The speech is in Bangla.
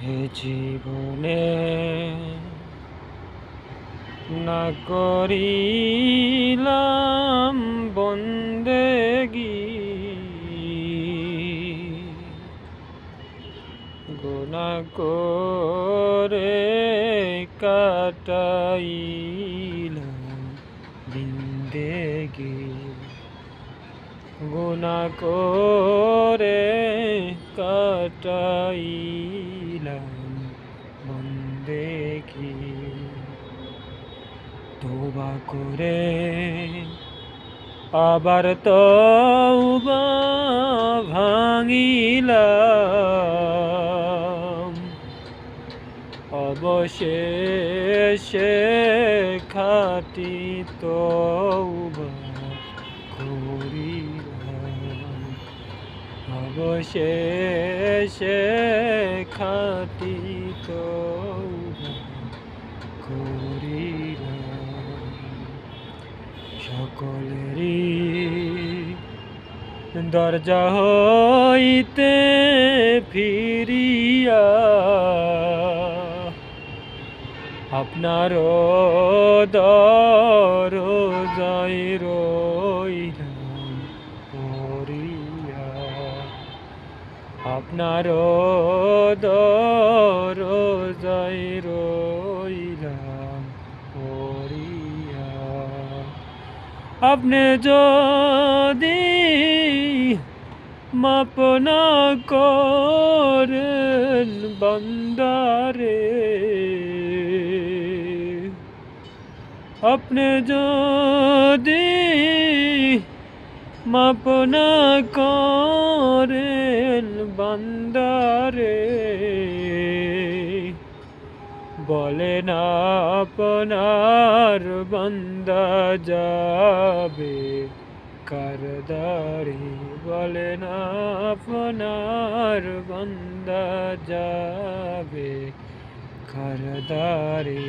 হে জীবনে না করিলাম বন্দেগি, গুনাহ করে কাটাইলাম জিন্দেগি, গুনাহ করে কাটাইলাম বন্দেগি। তওবা করে আবার তওবা ভাঙিলাম, অবশেষে খাঁটি তওবা করিলাম, অবশেষে খাঁটি তওবা করিলাম। সকলেরই দরজা হইতে ফিরিয়া আপনার দরজায় রইলাম পড়িয়া, আপনার দরজায় রইলাম পড়িয়া। আপনি যদি মাপ না করেন বান্দারে, আপনি যদি মাপ না করেন বান্দারে, বলেন আপনার বান্দা যাবে কারদারে, বলেন আপনার বান্দা যাবে কারদারে।